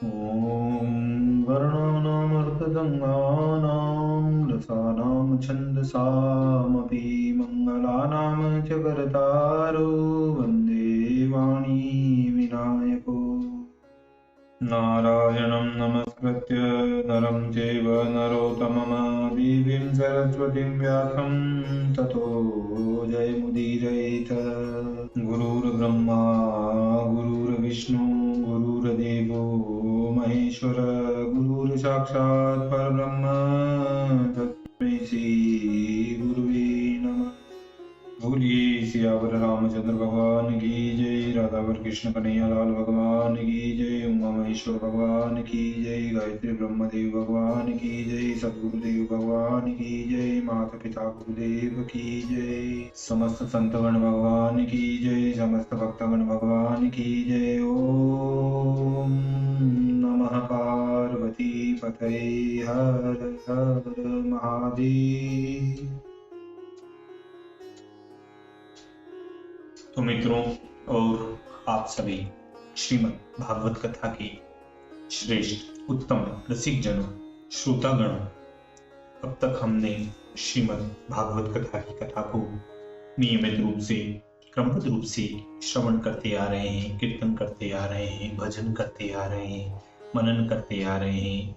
ॐ वर्णानामर्थसङ्गानां रसानां छन्दसामपि मङ्गलानां च कर्तारो वन्दे वाणी विनायको। नारायणं नमस्कृत्य नरं चैव नरोत्तमं देवीं सरस्वतीं व्यासं ततो जयमुदीरयेत्। गुरुर्ब्रह्मा गुरुर्विष्णु गुरुर्देवो महेश्वर गुरुर्साक्षात् परब्रह्म तस्मै श्री गुरुवे नमः। बोलिए सियावर रामचंद्र भगवान की जय, राधावर कृष्ण कन्हैया लाल भगवान की जय, उमा महेश्वर भगवान की जय, गायत्री ब्रह्मदेव भगवान की जय, सदगुरुदेव भगवान की जय, माता पिता गुरुदेव की जय, समस्त संतगण भगवान की जय, समस्त भक्तगण भगवान की जय। ओम नमः पार्वती पतये हर हर महादेव। तो मित्रों और आप सभी श्रीमद् भागवत कथा के श्रेष्ठ उत्तम रसिक जनों श्रोतागणों, अब तक हमने श्रीमद् भागवत कथा की कथा को नियमित रूप से क्रमबद्ध रूप से श्रवण करते आ रहे हैं, कीर्तन करते आ रहे हैं, भजन करते आ रहे हैं, मनन करते आ रहे हैं।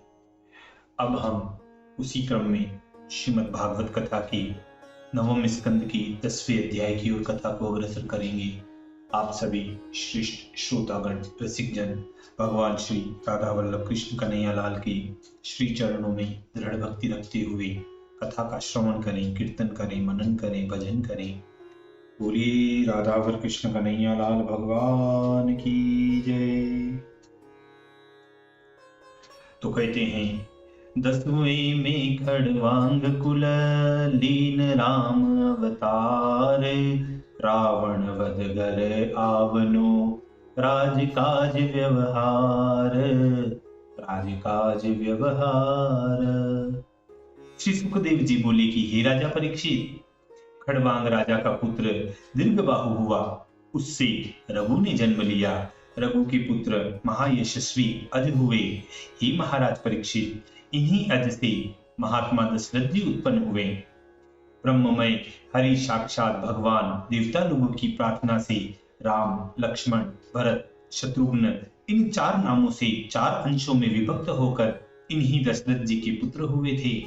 अब हम उसी क्रम में श्रीमद् भागवत कथा की नवम स्कंद की 10वें अध्याय की ओर कथा को अग्रसर करेंगे। आप सभी श्रेष्ठ श्रोतागण रसिक जन भगवान श्री राधा वल्लभ कृष्ण कन्हैया लाल की श्री चरणों में दृढ़ भक्ति रखते हुए कथा का श्रवण करें, कीर्तन करें, मनन करें, भजन करें। बोलिए राधावर कृष्ण कन्हैया लाल भगवान की जय। तो कहते हैं, 10वें में खड़वांग कुल लीन राम अवतार, रावण वध घर आवनो राजकाज व्यवहार, राजकाज व्यवहार। श्री सुखदेव जी बोले कि हे राजा परीक्षित, खड़वांग राजा का पुत्र दीर्घबाहु हुआ, उससे रघु ने जन्म लिया। रघु के पुत्र महायशस्वी अज हुए। हे महाराज परीक्षित, इन्हीं अज से महात्मा दशरथ जी उत्पन्न हुए। ब्रह्ममय हरि साक्षात भगवान देवता लोगों की प्रार्थना से राम, लक्ष्मण, भरत, शत्रुघ्न इन 4 नामों से 4 अंशों में विभक्त होकर इन्हीं दशरथ जी के पुत्र हुए थे।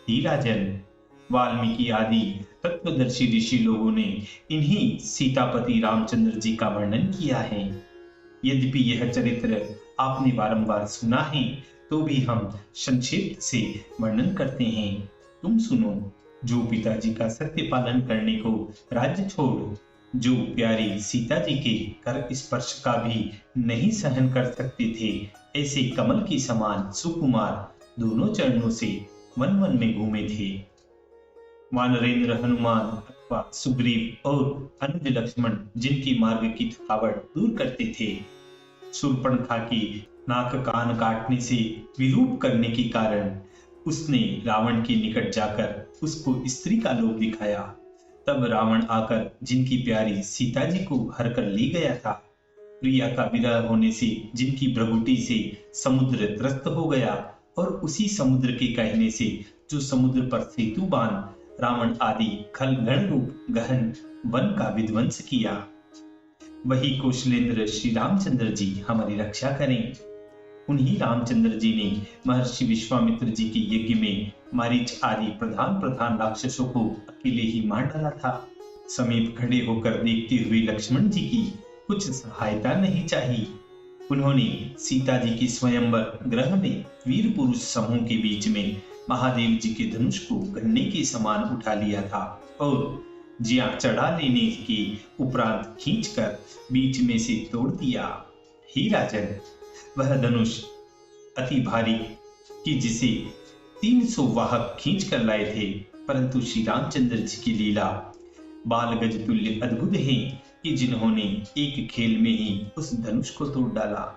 हे राजन, वाल्मीकि आदि तत्वदर्शी ऋषि लोगों ने इन्हीं सीतापति रामचंद्र जी का वर्णन किया है। यद्यपि यह चरित्र आपने बारंबार सुना है, तो भी हम संक्षेप से वर्णन करते हैं। तुम सुनो। जो पिताजी का सत्य पालन करने को राज्य छोड़, जो प्यारी सीता जी के कर स्पर्श का भी नहीं सहन कर सकते थे, ऐसे कमल के समान सुकुमार दोनों चरणों से वन वन में घूमे थे। वानरेंद्र हनुमान अथवा सुग्रीव और अनुज लक्ष्मण जिनकी मार्ग की थकावट दूर करते थे। शूर्पणखा की नाक कान काटने से विरूप करने के कारण उसने रावण के निकट जाकर उसको स्त्री का लोभ दिखाया। तब रावण आकर जिनकी प्यारी सीता जी को हर कर ले गया था। प्रिया का विरह होने से जिनकी भ्रगुटी से समुद्र त्रस्त हो गया, और उसी समुद्र के कहने से जो समुद्र पर सेतु बांध रावण आदि खल गण रूप गहन वन का विध्वंस किया, वही कौशलेंद्र श्री रामचंद्र जी हमारी रक्षा करें। उन्हीं रामचंद्र जी ने महर्षि विश्वामित्र जी के यज्ञ में मारीच आदि प्रधान राक्षसों को अकेले ही मार डाला था। समीप खड़े होकर देखते हुए लक्ष्मण जी की कुछ सहायता नहीं चाहिए। उन्होंने सीता जी के स्वयंवर ग्रह में वीर पुरुष समूह के बीच में महादेव जी के धनुष को गन्ने के समान उठा लिया था और जिया चढ़ा लेने के उपरांत खींचकर बीच में से तोड़ दिया। हे राजन, वह धनुष अति भारी कि जिसे 300 वाहक खींच कर लाए थे, परंतु श्री रामचंद्र जी की लीला बाल गज तुल्य अद्भुत है कि जिन्होंने एक खेल में ही उस धनुष को तोड़ डाला।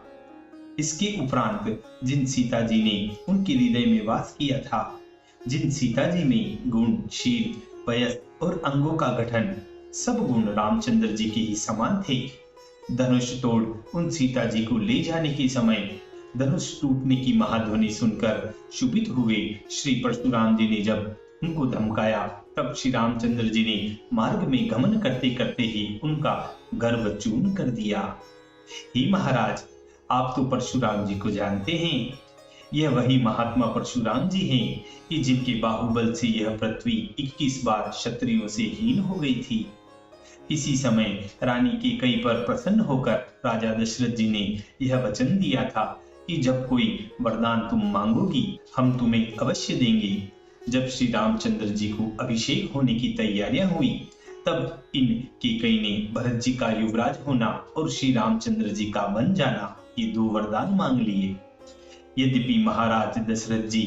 इसके उपरांत जिन सीता जी ने उनके हृदय में वास किया था, जिन सीता जी में गुण, शील, वयस और अंगों का गठन सब गुण रामचंद्र जी के ही समान थे, धनुष तोड़ उन सीता जी को ले जाने के समय धनुष टूटने की महाध्वनि सुनकर क्षुभित हुए श्री परशुराम जी ने जब उनको धमकाया, तब श्री रामचंद्र जी ने मार्ग में गमन करते करते ही उनका गर्व चूर्ण कर दिया। हे महाराज, आप तो परशुराम जी को जानते हैं। यह वही महात्मा परशुराम जी हैं कि जिनके बाहुबल से यह पृथ्वी 21 बार क्षत्रियों से हीन हो गई थी। इसी समय रानी कैकेयी पर प्रसन्न होकर राजा दशरथ जी ने यह वचन दिया था कि जब कोई वरदान तुम मांगोगी, हम तुम्हें अवश्य देंगे। जब श्री रामचंद्र जी को अभिषेक होने की तैयारियां हुई, तब इन कैकेयी ने भरत जी का युवराज होना और श्री रामचंद्र जी का बन जाना, ये 2 वरदान मांग लिए। यद्यपि महाराज दशरथ जी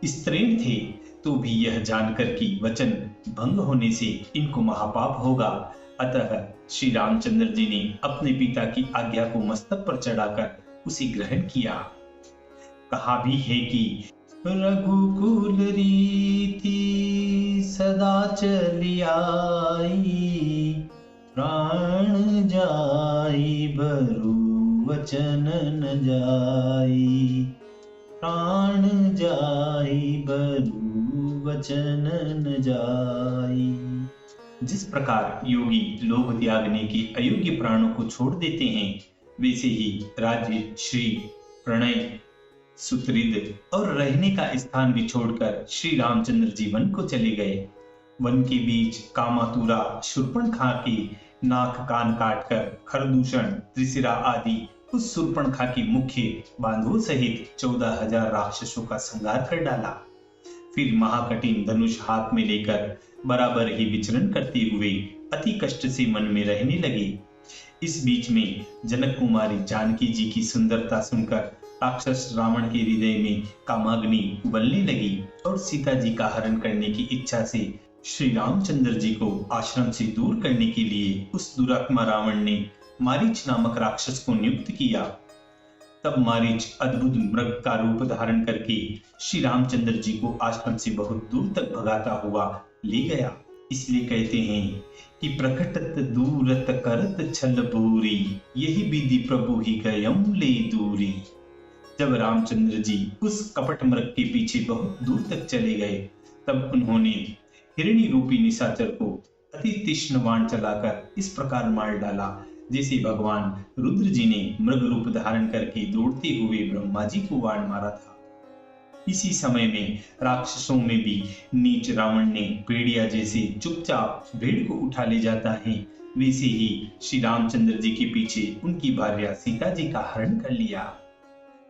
स्त्रीण थे, तो भी यह जानकर कि वचन भंग होने से इनको महापाप होगा, अतः श्री रामचंद्र जी ने अपने पिता की आज्ञा को मस्तक पर चढ़ाकर उसे ग्रहण किया। कहा भी है कि रघुकुल रीति सदा चली आई, प्राण जाई बरु वचन न जाई, प्राण जाई बरु वचन न जाई। जिस प्रकार योगी लोभ त्यागने के अयोग्य प्राणों को छोड़ देते हैं, वैसे ही राज्य, श्री, प्रणय, सुतरिद और रहने का स्थान भी छोड़कर श्री रामचंद्र जी वन को चले गए। वन के बीच कामातुरा, शूर्पणखा के नाक कान काटकर खरदूषण, त्रिशिरा आदि उस शूर्पणखा के मुख्य बांधवों सहित 14,000 राक्षसों का संहार कर डाला। फिर महाकठिन धनुष हाथ में लेकर बराबर ही विचरण करते हुए अति कष्ट से मन में रहने लगे। इस बीच में जनक कुमारी जानकी जी की सुंदरता सुनकर राक्षस रावण के हृदय में कामाग्नि उबलने लगी और सीता जी का हरण करने की इच्छा से श्री रामचंद्र जी को आश्रम से दूर करने के लिए उस दुरात्मा रावण ने मारीच नामक राक्षस को नियुक्त किया। तब मारीच अद्भुत मृग का रूप धारण करके श्री रामचंद्र जी को आश्रम से बहुत दूर तक भगाता हुआ ले गया। इसलिए कहते हैं कि प्रकटत दूरत करत छल भूरी, यही विधि प्रभु ही गयम ले दूरी। जब रामचंद्र जी उस कपट मृग के पीछे बहुत दूर तक चले गए, तब उन्होंने हिरणी रूपी निशाचर को अति तीक्ष्ण बाण चलाकर इस प्रकार मार डाला, जैसे भगवान रुद्र जी ने मृग रूप धारण करके दौड़ते हुए ब्रह्मा जी को बाण मारा था। इसी समय में राक्षसों में भी नीच रावण ने भेड़िया जैसे चुपचाप भेड़ को उठा ले जाता है, वैसे ही श्री रामचंद्र जी के पीछे उनकी भार्या सीता जी का हरण कर लिया।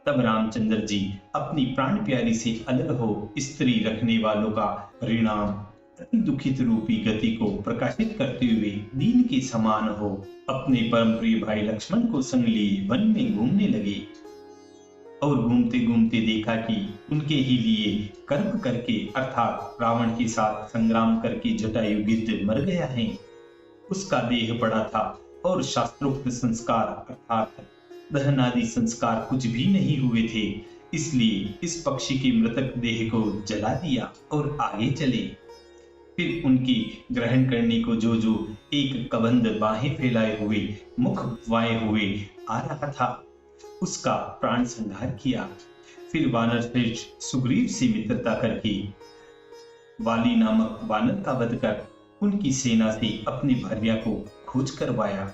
तब रामचंद्र जी अपनी प्राण प्यारी से अलग हो स्त्री रखने वालों का परिणाम अति दुखित रूपी गति को प्रकाशित करते हुए दीन के समान हो अपने परम प्रिय भाई लक्ष्मण को संग लिए वन में घूमने लगे। और घूमते घूमते देखा कि उनके ही लिए कर्म करके अर्थात रावण के साथ संग्राम करके जटायु गिद्ध मर गया है। उसका देह पड़ा था और शास्त्रोक्त संस्कार अर्थात दहन आदि संस्कार कुछ भी नहीं हुए थे, इसलिए इस पक्षी के मृतक देह को जला दिया और आगे चले। फिर उनकी ग्रहण करने को जो जो एक कबंध बाहें फैलाए हुए मुख वाए हुए आ रहा था, उसका प्राण संहार किया। फिर वानर श्रेष्ठ सुग्रीव से मित्रता करके वाली नामक वानर का वध कर उनकी सेना से अपनी भार्या को खोज करवाया।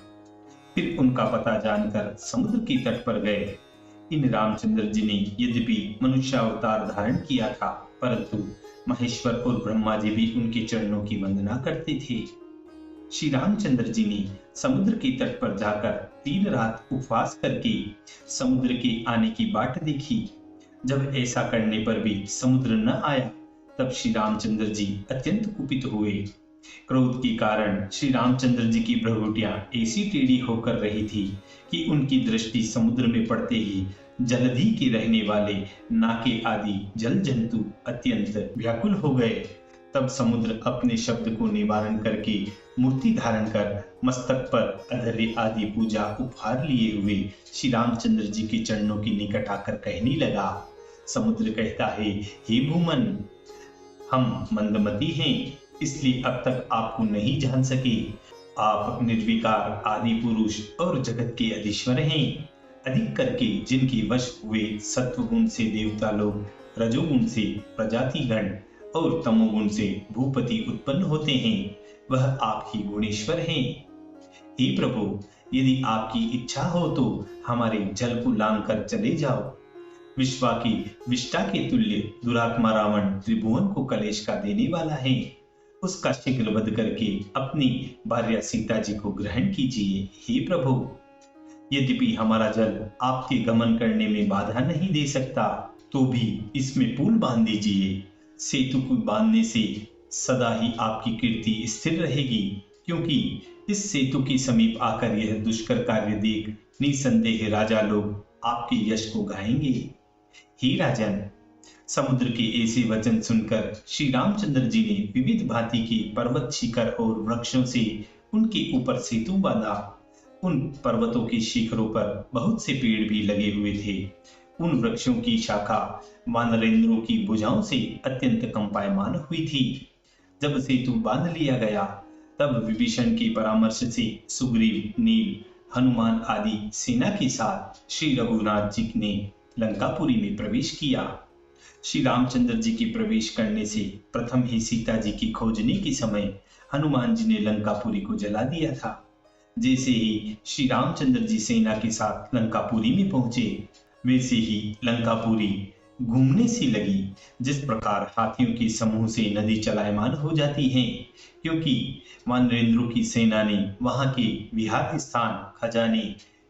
फिर उनका पता जानकर समुद्र के तट पर गए। इन रामचंद्र जी ने यद्यपि मनुष्यावतार धारण किया था, परंतु महेश्वर और ब्रह्मा जी भी उनके चरणों की वंदना करते थे। श्री रामचंद्र जी ने समुद्र के तट पर जाकर 3 रात उपवास करके समुद्र के आने की बाट देखी। जब ऐसा करने पर भी समुद्र न आया, तब श्री रामचंद्र जी अत्यंत कुपित हुए। क्रोध के कारण श्री रामचंद्र जी की भ्रुकुटियां ऐसी टेढ़ी होकर रही थी कि उनकी दृष्टि समुद्र में पड़ते ही जलधि के रहने वाले नाके आदि जल जंतु अत्यंत व्याकुल हो गए। तब समुद्र अपने शब्द को निवारण करके मूर्ति धारण कर मस्तक पर अधर्य आदि पूजा उपहार लिए हुए श्री रामचंद्र जी के चरणों के निकट आकर कहने लगा। समुद्र कहता है, हे भूमन, हम मंदमती हैं, इसलिए अब तक आपको नहीं जान सके। आप निर्विकार आदि पुरुष और जगत के अधीश्वर हैं। अधिक करके जिनके वश हुए सत्वगुण से देवता लोग, रजोगुण से प्रजातिगण और तमोगुण से भूपति उत्पन्न होते हैं, वह आप ही गुणेश्वर हैं। हे प्रभु, यदि आपकी इच्छा हो तो हमारे जल को लांग कर चले जाओ। विश्वा की विष्टा के तुल्य दुरात्मा रावण त्रिभुवन को कलेश का देने वाला है। उसका शीघ्र वध करके अपनी भार्या सीता जी को ग्रहण कीजिए। हे प्रभु, यद्यपि हमारा जल आपके गमन करने में बाधा नहीं दे सकता, तो भी इसमें पुल बांध दीजिए। सेतु को बांधने से सदा ही आपकी कीर्ति स्थिर रहेगी, क्योंकि इस सेतु के समीप आकर यह दुष्कर कार्य देख निसंदेह राजा लोग आपके यश को गाएंगे। हे राजन, समुद्र के ऐसे वचन सुनकर श्री रामचंद्र जी ने विविध भांति के पर्वत, शिखर और वृक्षों से उनके ऊपर सेतु बांधा। उन पर्वतों के शिखरों पर बहुत से पेड़ भी लगे हुए थे। उन वृक्षों की शाखा वानरेंद्रों की भुजाओं से अत्यंत कंपायमान हुई थी। जब सेतु बांध लिया गया, तब विभीषण के परामर्श से सुग्रीव, नील, हनुमान आदि सेना के साथ श्री रघुनाथ जी ने लंकापुरी में प्रवेश किया। श्री रामचंद्र जी के प्रवेश करने से प्रथम ही सीता जी की खोजने के समय हनुमान जी ने लंकापुरी को जला दिया था। जैसे ही श्री रामचंद्र जी सेना के साथ लंकापुरी में पहुंचे, वैसे ही लंकापुरी घूमने सी लगी। जिस प्रकार हाथियों के समूह से नदी चलायमान हो जाती है, क्योंकि वानरेंद्रों की सेना ने वहां के विहार स्थान, खजाने,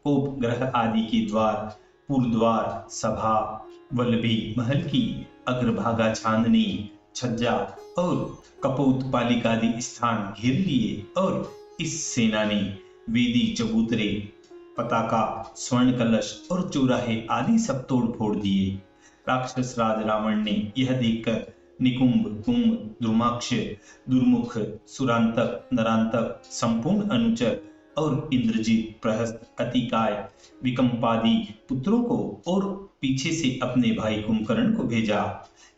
कोप ग्रह आदि के द्वार, पुरद्वार, सभा, वल्लभी महल की अग्रभागा, छांदनी, छज्जा और कपोत पालिका आदि स्थान घेर लिए, और इस सेना ने वेदी, चबूतरे, पताका, स्वर्ण कलश और चौराहे आदि सब तोड़ फोड़ दिए। राक्षस राज रावण ने यह देखकर निकुंभ, कुंभ, द्रुमाक्ष, दुर्मुख, सुरांतक, नरांतक, संपूर्ण अनुचर और इंद्रजीत, प्रहस्त, अतिकाय, विकंपादि पुत्रों को और पीछे से अपने भाई कुंभकर्ण को भेजा।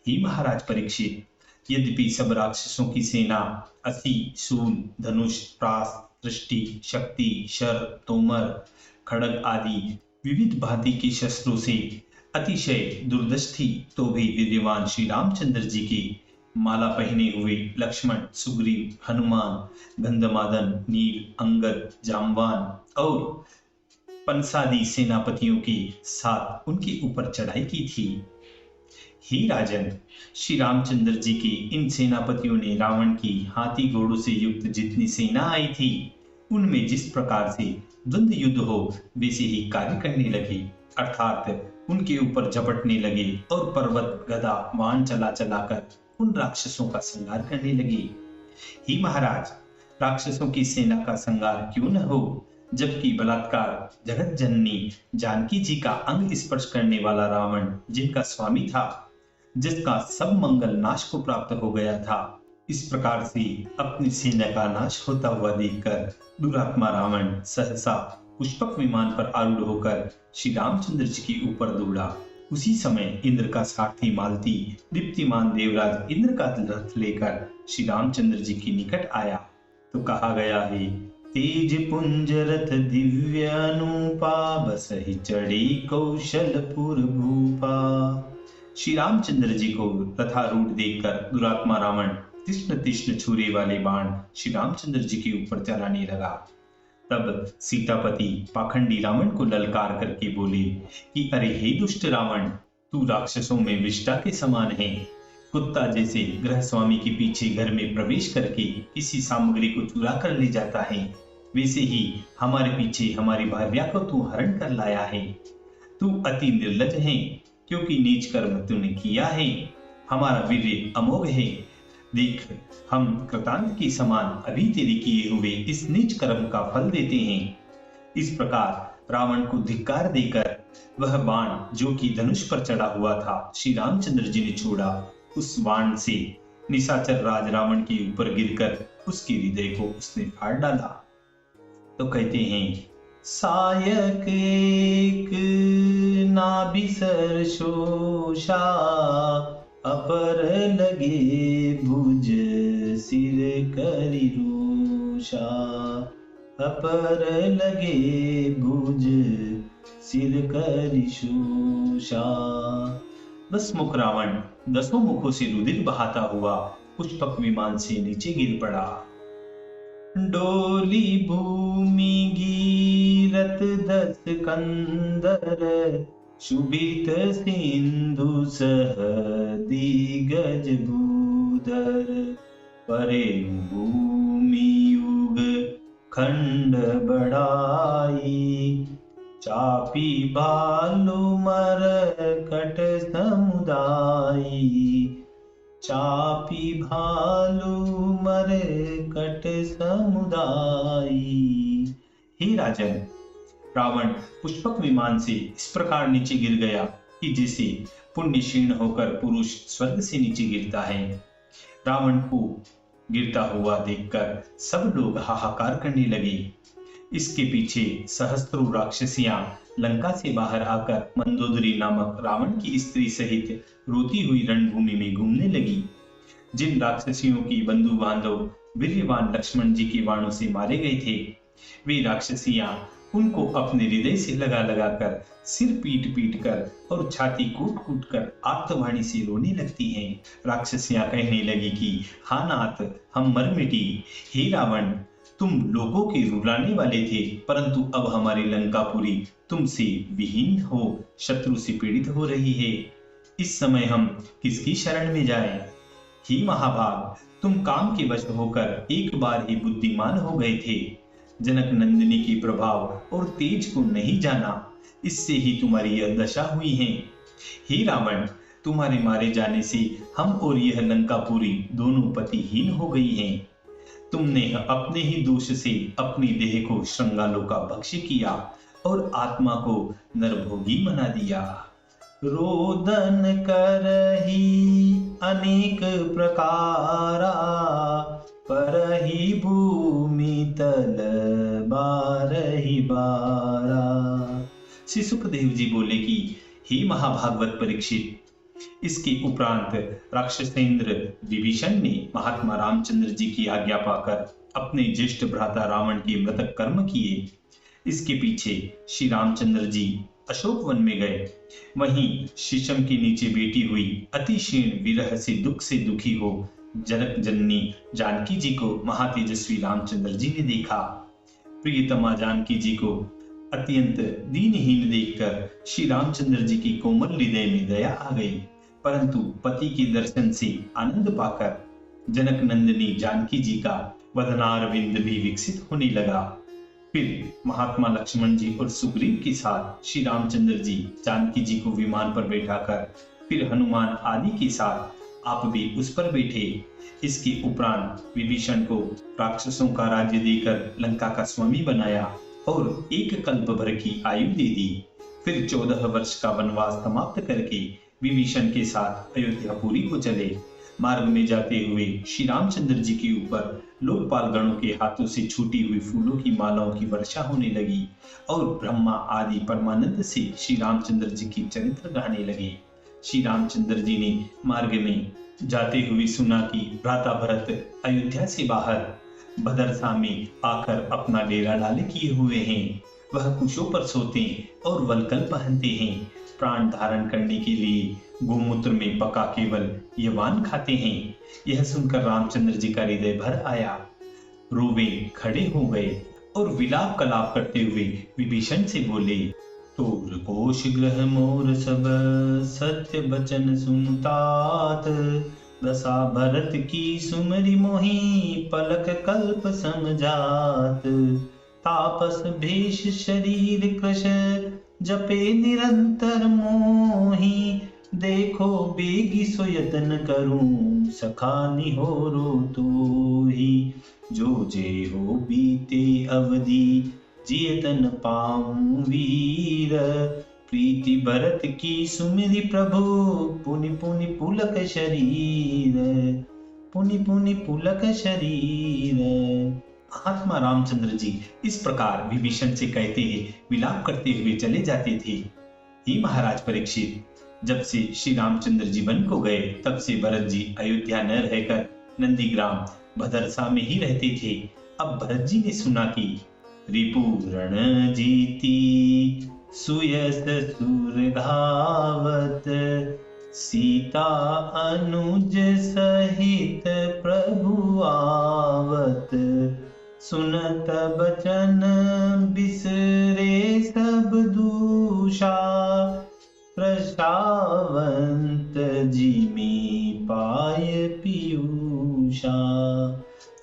हे महाराज परीक्षित, यद्यपि सब राक्षसों की सेना असी, शूल, धनुष, प्रास, दृष्टि, शक्ति, शर, तोमर, खड़ग आदि विविध भांति के शस्त्रों से अतिशय दुर्दश थी, तो भी वीर्यवान श्री रामचंद्र जी की माला पहने हुए लक्ष्मण, सुग्रीव, हनुमान, गंधमादन, नील, अंगद, जामवान और पंसादी सेनापतियों के साथ उनके ऊपर चढ़ाई की थी। हे राजन, श्री रामचंद्र जी के इन सेनापतियों ने रावण की हाथी घोड़ों से युक्त जितनी सेना आई थी, उनमें जिस प्रकार से द्वंद्व युद्ध हो वैसे ही कार्य करने लगे, अर्थात उनके ऊपर झपटने लगे और पर्वत, गदा, बाण चला चलाकर उन राक्षसों का संहार करने लगे। हे महाराज, राक्षसों की सेना का संहार क्यों न हो, जबकि बलात्कार जगत जननी जानकी जी का अंग स्पर्श करने वाला रावण, जिनका स्वामी था, जिसका सब मंगल नाश को प्राप्त हो गया था, इस प्रकार से अपनी सेना का नाश होता हुआ देखकर दुरात्मा रावण सहसा पुष्पक विमान पर आरूढ़ होकर श्री रामचंद्र जी के ऊपर दौड़ा। उसी समय इंद्र का सारथी मालती दीप्तिमान देवराज इंद्र का रथ लेकर श्री रामचंद्र जी के निकट आया, तो कहा गया है, तेज पुंज रथ दिव्य अनुपा, बसहि चढ़ी कौशलपुर भूपा। श्री रामचंद्र जी को रथारूढ़ देखकर दुरात्मा रावण तीक्ष्ण तीक्ष्ण छुरे वाले बाण श्री रामचंद्र जी के ऊपर चलाने लगा। तब सीतापति पाखंडी रावण को ललकार करके बोले कि अरे हे दुष्ट रावण, तू राक्षसों में विष्टा के समान है। कुत्ता जैसे गृह स्वामी के पीछे घर में प्रवेश करके किसी सामग्री को चुरा कर ले जाता है, वैसे ही हमारे पीछे हमारी भार्या को तू हरण कर लाया है। तू अति निर्लज है, क्योंकि नीच कर्म तूने किया है। हमारा वीर्य अमोघ है, देख हम कृतांत के समान अभी तेरे किए हुए इस नीच कर्म का फल देते हैं। इस प्रकार रावण को धिक्कार देकर वह बाण जो कि धनुष पर चढ़ा हुआ था, श्री रामचंद्र जी ने छोड़ा। उस बाण से निशाचर राज रावण के ऊपर गिरकर उसके हृदय को उसने फाड़ डाला। तो कहते हैं, सायक एक नाभिसर शोषा, अपर लगे भुज सिर करि रोषा, अपर लगे भुज सिर कर शोषा। दसमुख रावण 10 मुखों से रुधिर बहाता हुआ पुष्पक विमान से नीचे गिर पड़ा। डोली भूमि गिरत 10 कंदर, शुभित सिंधु सह दिग्गज भूधर। परे भूमि युग खंड बढ़ाई, चापी भालु मर कट समुदाई। चापी भालु मर कट समुदाई। हे राजन, रावण पुष्पक विमान से इस प्रकार नीचे गिर गया कि जैसे पुण्य क्षीण होकर पुरुष स्वर्ग से नीचे गिरता है। रावण को गिरता हुआ देखकर सब लोग हाहाकार करने लगे। इसके पीछे सहस्त्रों राक्षसियां लंका से बाहर आकर मंदोदरी नामक रावण की स्त्री सहित रोती हुई रणभूमि में घूमने लगी। जिन राक्षसियों की बंधु बांधव वीर्यवान लक्ष्मण जी के बाणों से मारे गए थे, वे राक्षसियां उनको अपने हृदय से लगा लगा कर, सिर पीट पीट कर और छाती कूट कूट कर आर्तवाणी से रोने लगती हैं। राक्षसियां कहने लगी कि हा नाथ, हम मर मिटी। हे रावण, तुम लोगों के रुलाने वाले थे, परंतु अब हमारी लंकापुरी तुमसे विहीन हो, शत्रु से पीड़ित हो रही है। इस समय हम किसकी शरण में जाएं? हे महाभाग, तुम काम के वश होकर एक बार ही बुद्धिमान हो गए थे। जनक नंदिनी की प्रभाव और तेज को नहीं जाना, इससे ही तुम्हारी यह दशा हुई है। हे रावण, तुम्हारे मारे जाने से हम और यह लंकापुरी दोनों पतिहीन हो गई हैं। तुमने अपने ही दोष से अपनी देह को श्रृंगालों का भक्ष्य किया और आत्मा को नरभोगी बना दिया। रोदन करही अनेक प्रकारा, परही भूमि तल बारही बारा। श्री सुखदेव जी बोले कि हे महाभागवत परीक्षित, इसके उपरांत राक्षसेंद्र विभीषण ने महात्मा रामचंद्र जी की आज्ञा पाकर अपने ज्येष्ठ भ्राता रावण के मृतक कर्म किए। इसके पीछे श्री रामचंद्र जी अशोक वन में गए। वहीं शीशम के नीचे बैठी हुई अति क्षीण विरह से दुख से दुखी हो जनक जननी जानकी जी को महातेजस्वी रामचंद्र जी ने देखा। प्रियतमा जानकी जी को अत्यंत दीनहीन देखकर श्री रामचंद्र जी की कोमल हृदय में दया आ गई, परंतु पति के दर्शन से आनंद पाकर जनक नंदिनी जानकी जी का वदनारविंद भी विकसित होने लगा। फिर महात्मा लक्ष्मण जी और सुग्रीव के साथ श्री रामचंद्र जी जानकी जी को विमान पर बैठाकर फिर हनुमान आदि के साथ आप भी उस पर बैठे। इसके उपरांत विभीषण को राक्षसों का राज्य देकर लंका का स्वामी बनाया और एक कल्प भर की आयु दे दी। फिर 14 वर्ष का वनवास समाप्त करके विभीषण के साथ अयोध्यापुरी को चले। मार्ग में जाते हुए श्री रामचंद्र जी के ऊपर लोकपाल गणों के हाथों से छूटी हुई फूलों की मालाओं की वर्षा होने लगी और ब्रह्मा आदि परमानंद से श्री रामचंद्र जी की चरित्र गाने लगे। श्री रामचंद्र जी ने मार्ग में जाते हुए सुना कि भ्राता भरत अयोध्या से बाहर भदरसा में आकर अपना डेरा डाले किए हुए हैं। वह कुशों पर सोते और वलकल पहनते हैं। प्राण धारण करने के लिए गोमूत्र में पका केवल यवान खाते हैं। यह सुनकर रामचंद्र जी का हृदय भर आया। रोवे खड़े हो गए और विलाप कलाप करते हुए विभीषण से बोले, तोर कोश ग्रह मोर सब सत्य बचन सुनतात, दशा भरत की सुमरि मोहि पलक कल्प समझात। तापस भेष शरीर कृश जपे निरंतर मोहि, देखो बेगी सो यतन करूं सखा निहोरो तोहि। जो जे हो बीते अवधि जियतन पाऊं वीर, प्रीति भरत की सुमिरि प्रभु पुनि पुनि पुलक शरीर, पुनि पुनि पुलक शरीर। महात्मा रामचंद्र जी इस प्रकार विभीषण से कहते विलाप करते हुए चले जाते थे। हे महाराज परीक्षित, जब से श्री रामचंद्र जी वन को गए तब से भरत जी अयोध्या न रहकर नंदीग्राम भदरसा में ही रहते थे। अब भरत जी ने सुना कि रिपु रण जीती सुयस सुर धावत, सीता अनुज सहित प्रभु आवत। सुनत बचन बिसरे सब दूषा, प्रशावंत जिमी पाय पीयूषा।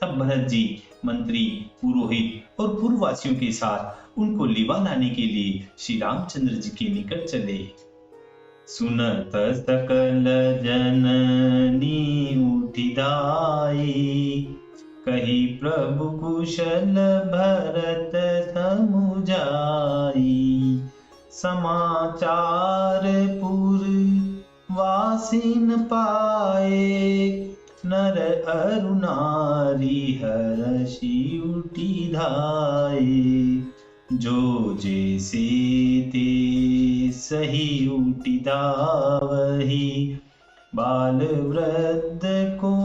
तब भरत जी मंत्री, पुरोहित और पूर्ववासियों के साथ उनको लिवा लाने के लिए श्री रामचंद्र जी के निकट चले। सुनत सकल जननी उठिदाई, कही प्रभु कुशल भरत समुझाई। समाचार पुर वासिन पाए, नर अरु नारी हर्षि उठी धाये। जो जैसे ते सही उठी धावही, बाल वृद्ध को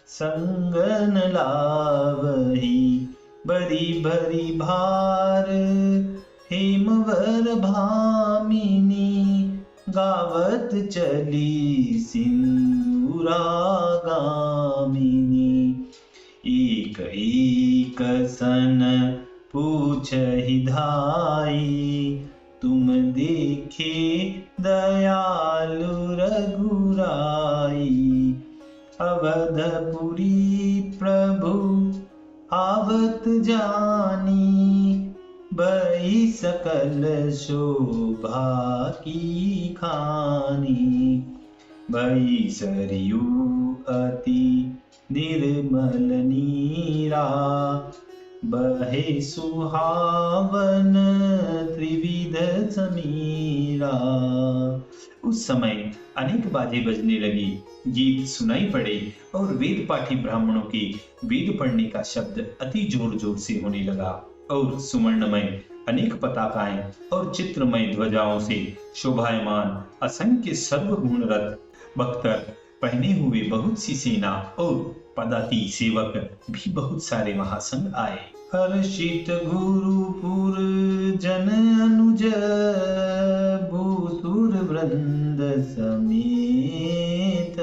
संगन लावही। बरी बरी भार हेमवर भामिनी, गावत चली सिंदूरा गामिनी। एक एक सन पूछहि धाई, तुम देखे दयालु रघुराई। अवधपुरी प्रभु आवत जानी, बई सकल शोभा की खानी। बई सरयू अति निर्मल नीरा, बहे सुहावन त्रिविध समीरा। उस समय अनेक बाजे बजने लगी, गीत सुनाई पड़े और वेद पाठी ब्राह्मणों के वेद पढ़ने का शब्द अति जोर जोर से होने लगा। और सुवर्णमय अनेक पताकाएं और चित्रमय ध्वजाओं से शोभायमान असंख्य सर्वगुण रथ, बख्तर पहने हुए बहुत सी सेना और पदाती सेवक भी बहुत सारे महासंग आए। हर्षित गुरुपुर जन अनुज, भूसुर वृंद समेत।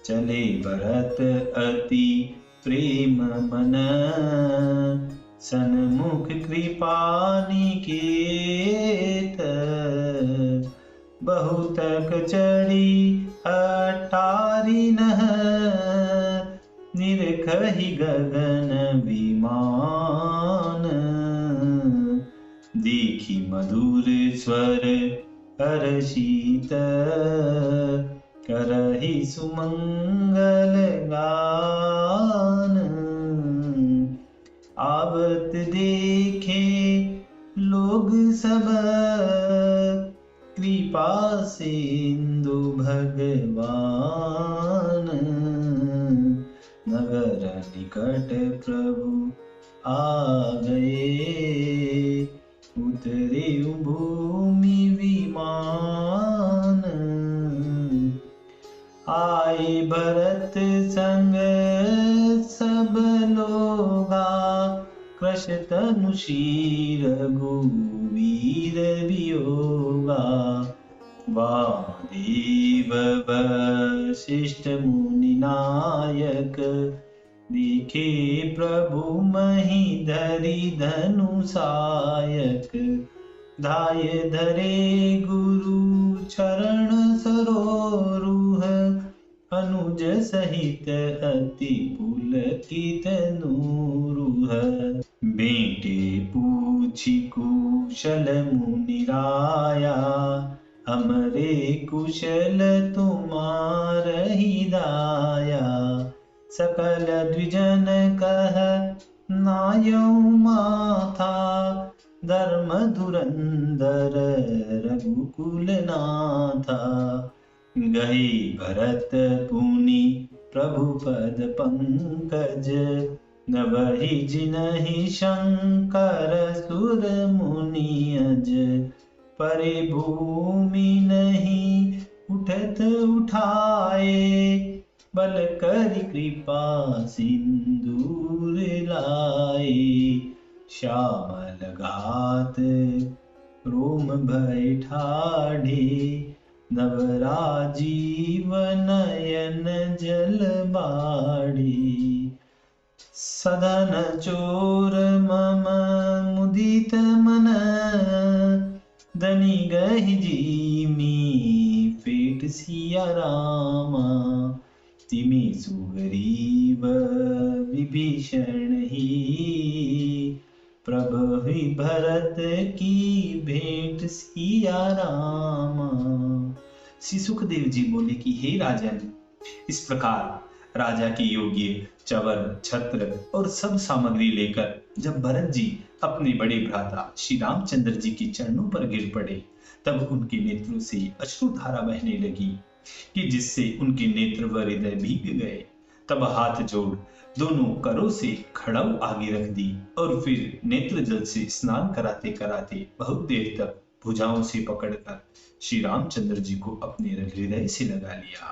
चले भरत अति प्रेम मन, सन्मुख कृपा निकेत। बहुतक चढ़ी अटारी नह, निरखहि गगन विमान। देखी मधुर स्वर हर्षित, करहि सुमंगल गान। आवत देखे लोग सब, कृपा सिंधु भगवान। नगर निकट प्रभु आ गए, उतरे भूमि विमान। आए भरत संग सब लोगा, कृश तनु शीर रघुवीर वियोगा। वामदेव वशिष्ठ मुनि नायक, देखे प्रभु मही धरि धनु सायक। धाय धरे गुरु चरण सरोरुह, अनुज सहित अति पुलकित नूरुह। बेटे पूछी कुशल मुनि राया, हमरे कुशल तुम्हारहि दाया। सकल द्विजन कह नायौ माथा, धर्म धुरंधर रघुकुल नाथा। गए भरत पुनि प्रभु पद पंकज, नवहि जिनहि शंकर सुर मुनि अज। परे भूमि नहीं उठत उठाए, बल कर कृपा सिंदूर लाए। श्यामल घात रोम भय ठाढ़े, नवराजीव नयन जल बाढ़े। सदन चोर मम मुदित मन, दनि गहि जीमी फेट सिया रामा। तिमि सुग्रीव विभीषण ही, प्रभु भरत की भेंट सिया रामा। श्री सुखदेव जी बोले कि हे राजन, इस प्रकार राजा के योग्य चवर, छत्र और सब सामग्री लेकर जब भरत जी अपने बड़े भ्राता श्री रामचंद्र जी के चरणों पर गिर पड़े, तब उनके नेत्रों से अश्रुधारा बहने लगी कि जिससे उनके नेत्र व हृदय भीग गए। तब हाथ जोड़ दोनों करों से खड़ाऊ आगे रख दी और फिर नेत्र जल से स्नान कराते कराते बहुत देर तक भुजाओं से पकड़कर श्री रामचंद्र जी को अपने हृदय से लगा लिया।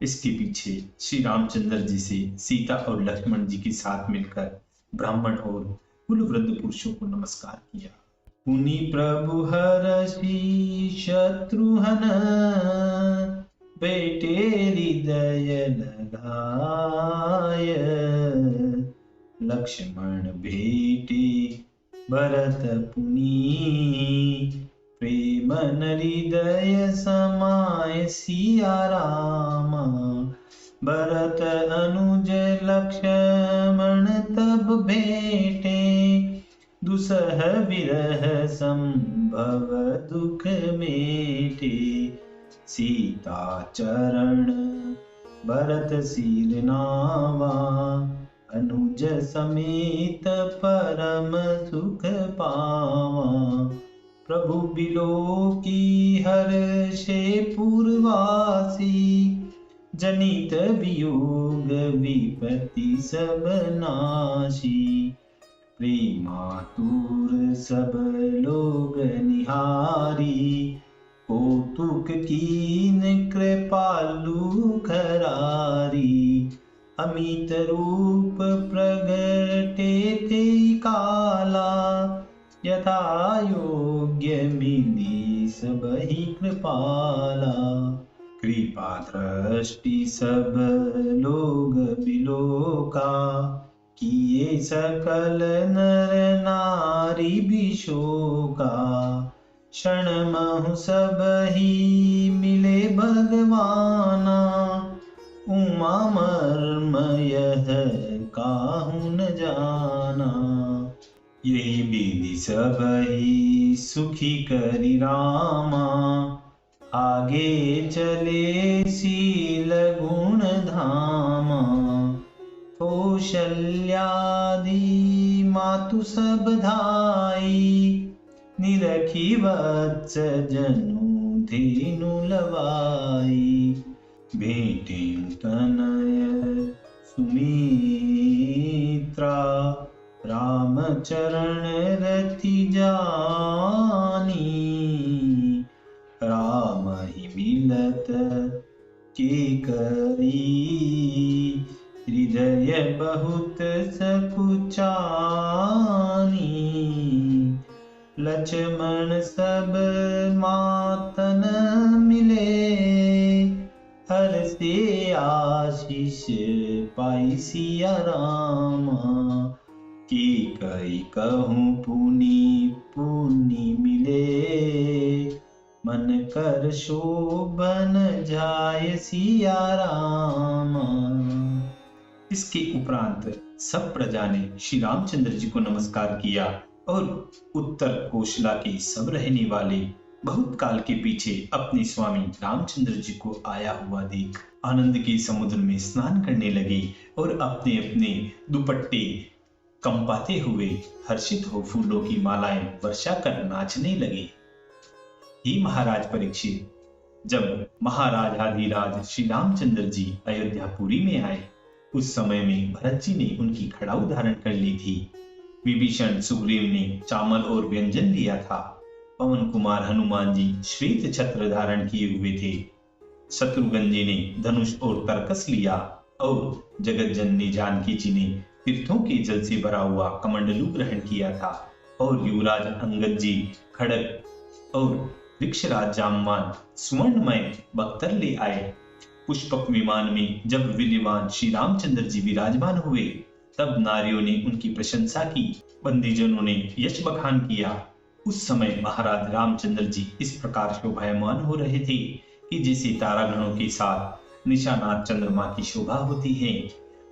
इसके पीछे श्री रामचंद्र जी से सीता और लक्ष्मण जी के साथ मिलकर ब्राह्मण और कुलवृद्ध पुरुषों को नमस्कार किया। पुनि प्रभु हरषि शत्रुहन, बेटे हृदय लगाय। लक्ष्मण भेटे भरत पुनि, प्रेम हृदय समाय सिया रामा। भरत अनुज लक्ष्मण तब भेटे, दुसह विरह संभव दुख मेटे। सीता चरण भरत सिर नावा, अनुज समेत परम सुख पावा। प्रभु बिलो की हर्षे पूर्वासी, जनित वियोग विपत्ति सब नाशी। प्रेमातुर सब लोग निहारी, कौतुक कीन कृपालु खरारी। अमित रूप प्रगटे ते काला, यथा योग्य मिली सबहि कृपाला। कृपा दृष्टि सब लोग बिलोका, किए सकल नर नारी बिशोका। क्षण महु सब ही मिले भगवाना, उमा मर्म यह काहू न जाना। यही विधि सब ही सुखी करी रामा, आगे चले शील गुण धामा। कौशल्यादि मातु सब धाई, निरखी वत्स जनु धेनु लवाई। भेटे तनय सुमित्रा, राम चरण रति जानी। राम ही मिलत के करी, हृदय बहुत सकुचानी। लक्ष्मण सब मातन मिले, हर से आशीष पाई सिया रामा। कि कई कहूँ पुनि पुनि मिले, मन कर शोभन जाय सिया रामा। इसके उपरांत सब प्रजा ने श्री रामचंद्र जी को नमस्कार किया और उत्तर कोशला के सब रहने वाले बहुत काल के पीछे अपने स्वामी रामचंद्र जी को आया हुआ देख आनंद के समुद्र में स्नान करने लगे और अपने अपने दुपट्टे कंपाते हुए हर्षित हो फूलों की मालाएं वर्षा कर नाचने लगे। हे महाराज परीक्षित, जब महाराज आदिराज श्री रामचंद्र जी अयोध्यापुरी में आए, उस समय में भरत जी ने उनकी खड़ाऊ धारण कर ली थी। विभीषण सुग्रीव ने चावल और व्यंजन लिया था। पवन कुमार हनुमान जी श्वेत छत्र धारण किए हुए थे। शत्रुघ्न जी ने धनुष और तरकस लिया और जगत जननी जानकी जी ने तीर्थों के जल से भरा हुआ कमंडलू ग्रहण किया था और युवराज अंगद जी खड़ग और वृक्षराज जामवान सुवर्णमय बख्तर ले आए। पुष्पक विमान में जब विल्यवान श्री रामचंद्र जी विराजमान हुए तब नारियों ने उनकी प्रशंसा की, बंदीजनों ने यश बखान किया। उस समय महाराज रामचंद्र जी इस प्रकार शोभायमान हो रहे थे कि जैसे तारागणों के साथ निशानात चंद्रमा की शोभा होती है।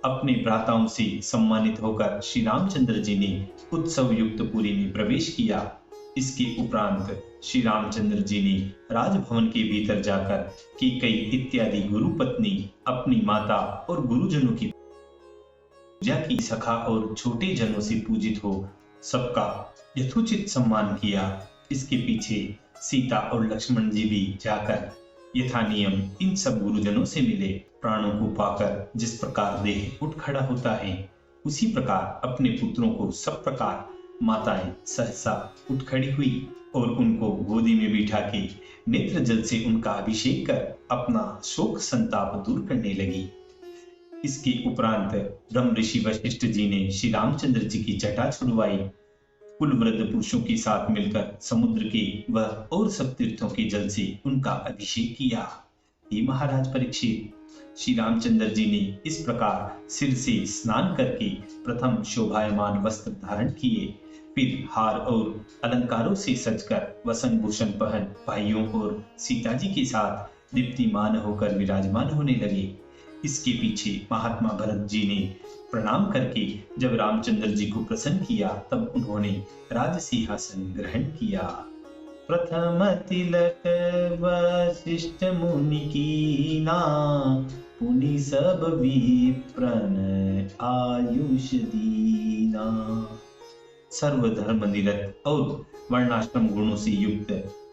अपने भ्राताओं से सम्मानित होकर श्री रामचंद्र जी ने उत्सव युक्त पुरी में प्रवेश किया। इसके उपरांत श्री रामचंद्र जी ने राजभवन के भीतर जाकर कैकेयी इत्यादि गुरु पत्नी, अपनी माता और गुरुजनों की पूजा की, सखा और छोटे जनों से पूजित हो सबका यथोचित सम्मान किया। इसके पीछे सीता और लक्ष्मण जी भी जाकर यथा नियम इन सब गुरुजनों से मिले। प्राणों को पाकर जिस प्रकार देह उठ खड़ा होता है, उसी प्रकार अपने पुत्रों को सब प्रकार माताएं सहसा उठ खड़ी हुई और उनको गोदी में बिठा के नेत्र जल से उनका अभिषेक कर अपना शोक संताप दूर करने लगी। इसके उपरांत ब्रह्म ऋषि वशिष्ठ जी ने श्री रामचंद्र जी की जटा छुड़वाई। कुल वृद्ध पुरुषों के साथ मिलकर समुद्र के वह और सब तीर्थों के जल से उनका अभिषेक किया। हे महाराज परीक्षित, श्री रामचंद्र जी ने इस प्रकार सिर से स्नान करके प्रथम शोभायमान वस्त्र धारण किए, फिर हार और अलंकारों से सजकर वसन भूषण पहन भाइयों और सीता जी के साथ दीप्तिमान होकर विराजमान होने लगे। इसके पीछे महात्मा भरत जी ने प्रणाम करके जब रामचंद्र जी को प्रसन्न किया तब उन्होंने राज सिंहासन ग्रहण किया। प्रथम तिलक वशिष्ठ मुनि कीना, पुनि सब विप्रन आयुष दीना। सर्वधर्म निरत और वर्णाश्रम गुणों से युक्त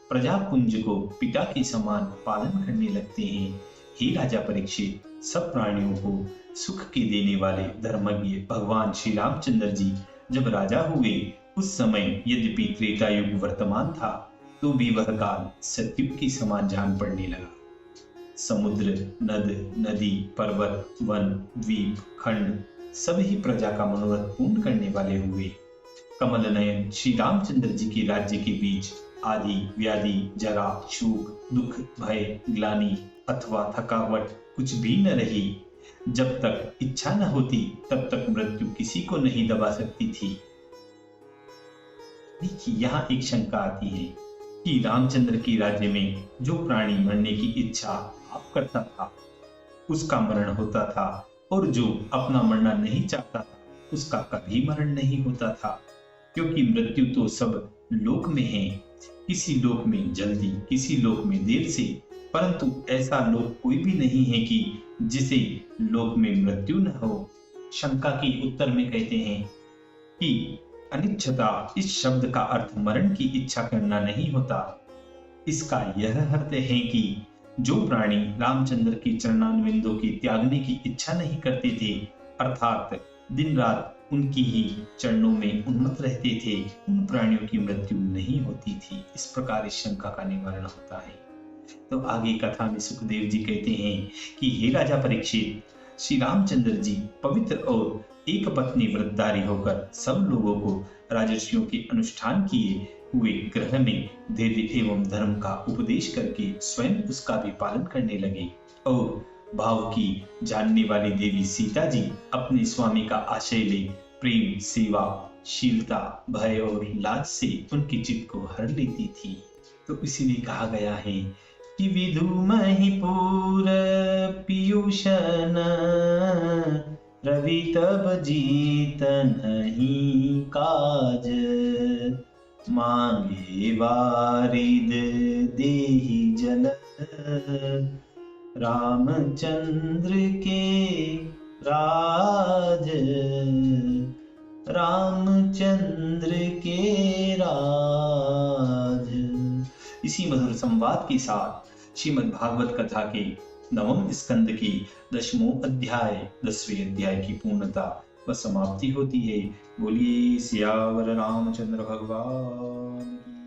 प्रजापुंज को पिता के समान पालन करने लगते हैं। हे राजा परीक्षित, सब प्राणियों को सुख के देने वाले धर्मज्ञ भगवान श्री रामचंद्र जी जब राजा हुए उस समय यद्यपि त्रेता युग वर्तमान था तो भी वह काल सतयुग के समान जान पड़ने लगा। समुद्र, नद, नदी, पर्वत, वन, द्वीप, खंड सभी प्रजा का मनोरथ पूर्ण करने वाले हुए। कमल नयन श्री रामचंद्र जी के राज्य के बीच आदि व्याधि, जरा, शोक, दुख, भय, ग्लानि अथवा थकावट कुछ भी न रही। जब तक इच्छा न होती तब तक मृत्यु किसी को नहीं दबा सकती थी। देखिए, यहाँ एक शंका आती है कि रामचंद्र के राज्य में जो प्राणी मरने की इच्छा आप करता था उसका मरण होता था और जो अपना मरना नहीं चाहता था उसका कभी मरण नहीं होता था, क्योंकि मृत्यु तो सब लोक में है। किसी लोक में जल्दी, किसी लोक में देर से, परंतु ऐसा लोक कोई भी नहीं है कि जिसे लोक में मृत्यु न हो। शंका के उत्तर में कहते हैं कि अनिच्छता इस शब्द का अर्थ मरण की इच्छा करना नहीं होता। इसका यह अर्थ है कि जो प्राणी रामचंद्र की चरणारविंदों के त्यागने की इच्छा नहीं करते थे, अर्थात दिन रात उनकी ही चरणों में उन्मत्त रहते थे, उन प्राणियों की मृत्यु नहीं होती थी। इस प्रकार इस शंका का निवारण होता है। तो आगे कथा में सुखदेव जी कहते हैं कि हे राजा परीक्षित, श्री रामचंद्र जी पवित्र और एक पत्नी व्रतधारी होकर सब लोगों को राजर्षियों के अनुष्ठान किए हुए ग्रह में धैर्य एवं धर्म का उपदेश करके स्वयं उसका भी पालन करने लगे और भाव की जानने वाली देवी सीता जी अपने स्वामी का आश्रय ले प्रेम, सेवा, शीलता, भय और लाज से उनके चित्त को हर लेती थी। तो इसीलिए कहा गया है कि विधु महिपुर पीयूषन, रवि तब जीत नहीं काज, मांगे वारिद देहि जल, रामचंद्र के राज, रामचंद्र के राज। इसी मधुर संवाद के साथ श्रीमद् भागवत कथा के 9वें स्कंद की 10वें अध्याय की पूर्णता व समाप्ति होती है। बोलिए सियावर रामचंद्र भगवान की।